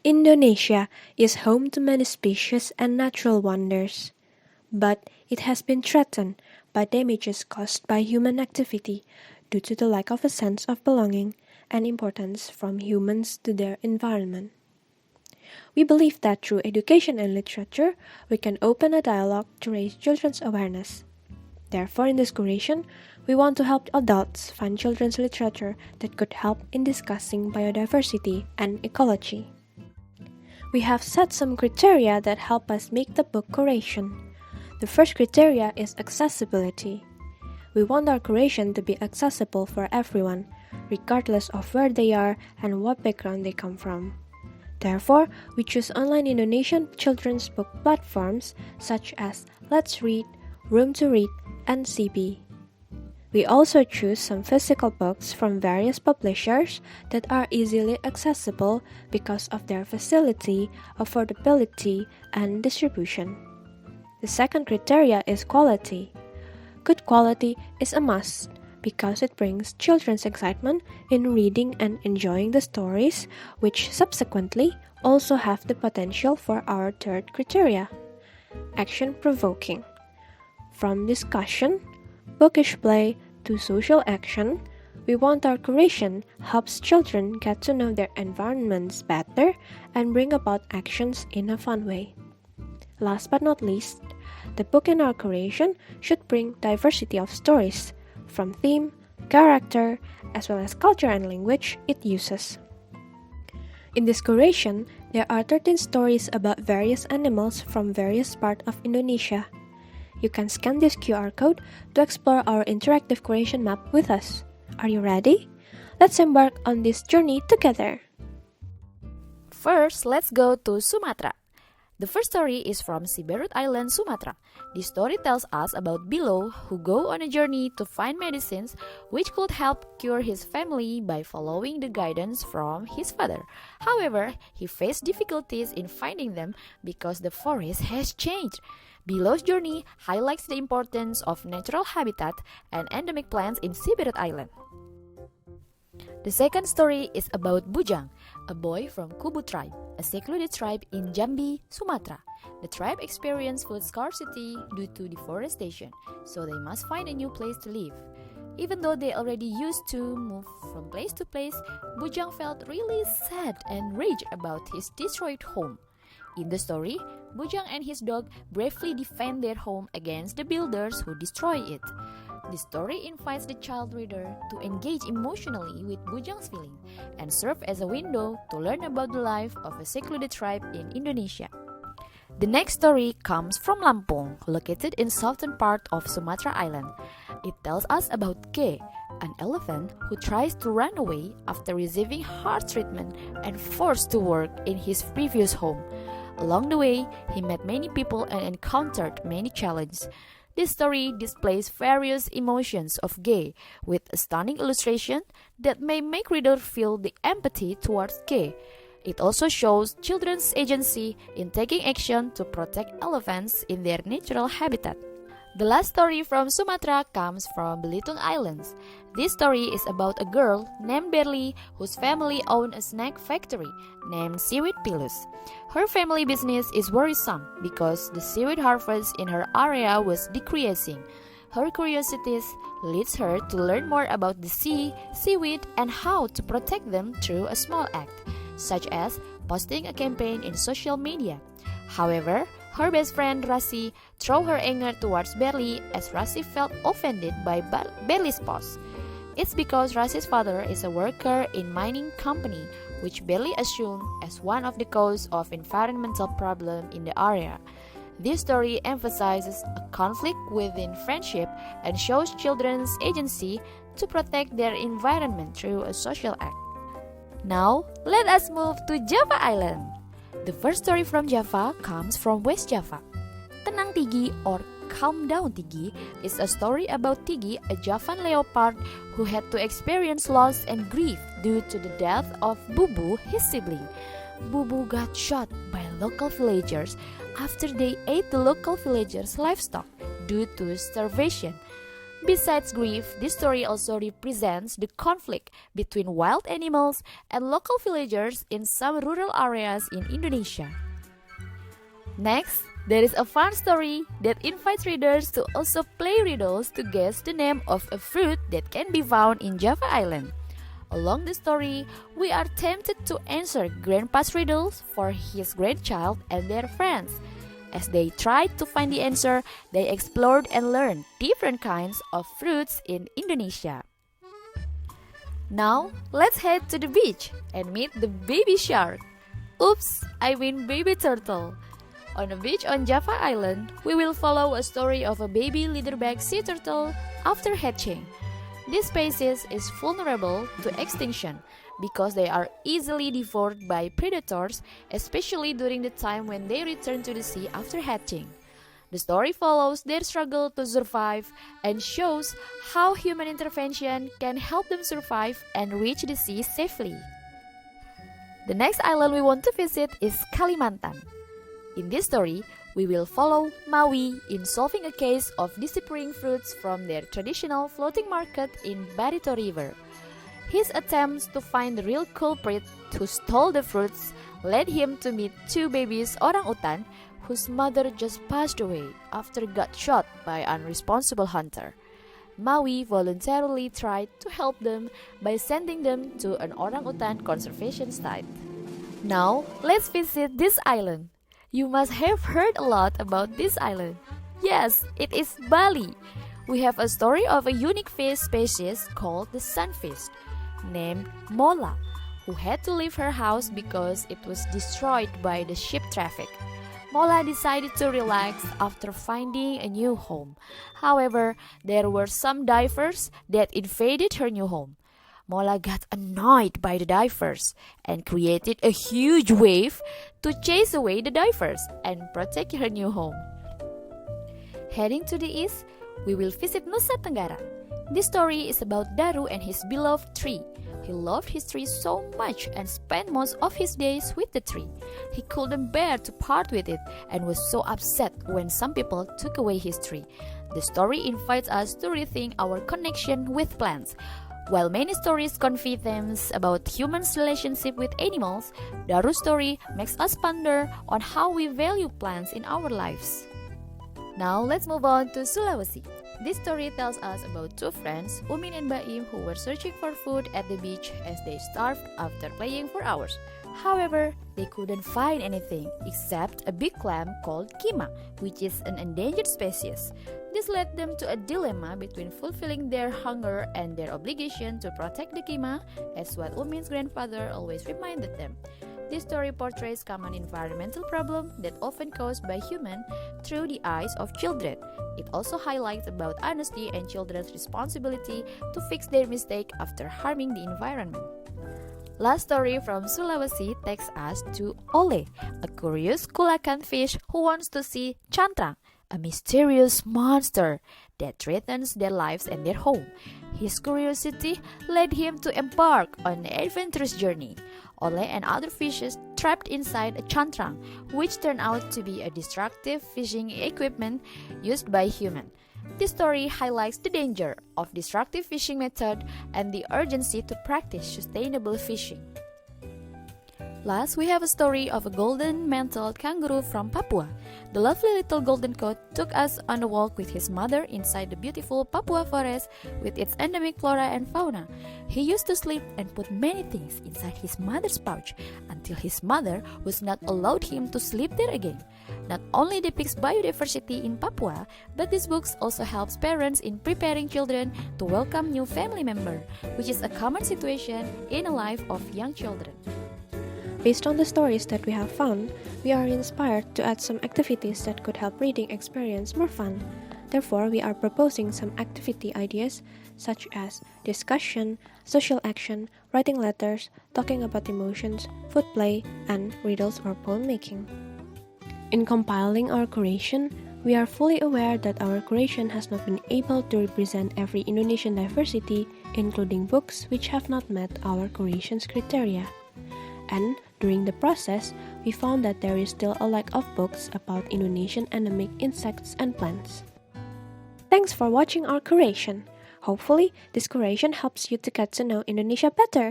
Indonesia is home to many species and natural wonders, but it has been threatened by damages caused by human activity due to the lack of a sense of belonging and importance from humans to their environment. We believe that through education and literature, we can open a dialogue to raise children's awareness. Therefore, in this curation, we want to help adults find children's literature that could help in discussing biodiversity and ecology. We have set some criteria that help us make the book curation. The first criteria is accessibility. We want our curation to be accessible for everyone, regardless of where they are and what background they come from. Therefore, we choose online Indonesian children's book platforms such as Let's Read, Room to Read, and CB. We also choose some physical books from various publishers that are easily accessible because of their facility, affordability, and distribution. The second criteria is quality. Good quality is a must because it brings children's excitement in reading and enjoying the stories, which subsequently also have the potential for our third criteria, action provoking. From discussion, bookish play, to social action, we want our curation helps children get to know their environments better and bring about actions in a fun way. Last but not least, the book in our curation should bring diversity of stories, from theme, character, as well as culture and language it uses. In this curation, there are 13 stories about various animals from various parts of Indonesia. You can scan this QR code to explore our interactive curation map with us. Are you ready? Let's embark on this journey together. First, let's go to Sumatra. The first story is from Seaweed Island, Sumatra. This story tells us about Bilou, who go on a journey to find medicines which could help cure his family by following the guidance from his father. However, he faced difficulties in finding them because the forest has changed. Bilou's journey highlights the importance of natural habitat and endemic plants in Seaweed Island. The second story is about Bujang, a boy from Kubu tribe, a secluded tribe in Jambi, Sumatra. The tribe experienced food scarcity due to deforestation, so they must find a new place to live. Even though they already used to move from place to place, Bujang felt really sad and raged about his destroyed home. In the story, Bujang and his dog bravely defend their home against the builders who destroy it. The story invites the child reader to engage emotionally with Bujang's feeling and serve as a window to learn about the life of a secluded tribe in Indonesia. The next story comes from Lampung, located in southern part of Sumatra Island. It tells us about Ke, an elephant who tries to run away after receiving hard treatment and forced to work in his previous home. Along the way, he met many people and encountered many challenges. This story displays various emotions of Ge with a stunning illustration that may make reader feel the empathy towards Ge. It also shows children's agency in taking action to protect elephants in their natural habitat. The last story from Sumatra comes from Belitung Islands. This story is about a girl named Berli whose family owned a snack factory named Seaweed Pilus. Her family business is worrisome because the seaweed harvest in her area was decreasing. Her curiosities leads her to learn more about the sea, seaweed, and how to protect them through a small act, such as posting a campaign in social media. However, her best friend Rasi threw her anger towards Berli as Rasi felt offended by Berli's post. It's because Rasi's father is a worker in mining company, which Berli assumed as one of the cause of environmental problem in the area. This story emphasizes a conflict within friendship and shows children's agency to protect their environment through a social act. Now, let us move to Java Island. The first story from Java comes from West Java. Tenang Tigi or Calm Down Tigi is a story about Tigi, a Javan leopard who had to experience loss and grief due to the death of Bubu, his sibling. Bubu got shot by local villagers after they ate the local villagers' livestock due to starvation. Besides grief, this story also represents the conflict between wild animals and local villagers in some rural areas in Indonesia. Next, there is a fun story that invites readers to also play riddles to guess the name of a fruit that can be found in Java Island. Along the story, we are tempted to answer Grandpa's riddles for his grandchild and their friends. As they tried to find the answer, they explored and learned different kinds of fruits in Indonesia. Now, let's head to the beach and meet the baby shark. Oops, I mean baby turtle. On a beach on Java Island, we will follow a story of a baby leatherback sea turtle after hatching. This species is vulnerable to extinction because they are easily devoured by predators, especially during the time when they return to the sea after hatching. The story follows their struggle to survive and shows how human intervention can help them survive and reach the sea safely. The next island we want to visit is Kalimantan. In this story, we will follow Maui in solving a case of disappearing fruits from their traditional floating market in Barito River. His attempts to find the real culprit who stole the fruits led him to meet two babies orangutan whose mother just passed away after got shot by an unresponsible hunter. Maui voluntarily tried to help them by sending them to an orangutan conservation site. Now, let's visit this island. You must have heard a lot about this island. Yes, it is Bali. We have a story of a unique fish species called the sunfish, named Mola, who had to leave her house because it was destroyed by the ship traffic. Mola decided to relax after finding a new home. However, there were some divers that invaded her new home. Mola got annoyed by the divers and created a huge wave to chase away the divers and protect her new home. Heading to the east, we will visit Nusa Tenggara. This story is about Daru and his beloved tree. He loved his tree so much and spent most of his days with the tree. He couldn't bear to part with it and was so upset when some people took away his tree. The story invites us to rethink our connection with plants. While many stories convey themes about humans' relationship with animals, Daru's story makes us ponder on how we value plants in our lives. Now let's move on to Sulawesi. This story tells us about two friends, Umin and Baim, who were searching for food at the beach as they starved after playing for hours. However, they couldn't find anything except a big clam called kima, which is an endangered species. This led them to a dilemma between fulfilling their hunger and their obligation to protect the kima, as what Umin's grandfather always reminded them. This story portrays common environmental problems that often caused by humans through the eyes of children. It also highlights about honesty and children's responsibility to fix their mistake after harming the environment. Last story from Sulawesi takes us to Ole, a curious kulakan fish who wants to see Cantrang, a mysterious monster that threatens their lives and their home. His curiosity led him to embark on an adventurous journey. Ole and other fishes trapped inside a cantrang, which turned out to be a destructive fishing equipment used by humans. This story highlights the danger of destructive fishing method and the urgency to practice sustainable fishing. Last, we have a story of a golden-mantled kangaroo from Papua. The lovely little golden coat took us on a walk with his mother inside the beautiful Papua forest with its endemic flora and fauna. He used to sleep and put many things inside his mother's pouch until his mother was not allowed him to sleep there again. Not only depicts biodiversity in Papua, but this book also helps parents in preparing children to welcome new family member, which is a common situation in the life of young children. Based on the stories that we have found, we are inspired to add some activities that could help reading experience more fun. Therefore, we are proposing some activity ideas such as discussion, social action, writing letters, talking about emotions, food play, and riddles or poem making. In compiling our curation, we are fully aware that our curation has not been able to represent every Indonesian diversity, including books which have not met our curation's criteria. And during the process, we found that there is still a lack of books about Indonesian endemic insects and plants. Thanks for watching our curation. Hopefully, this curation helps you to get to know Indonesia better.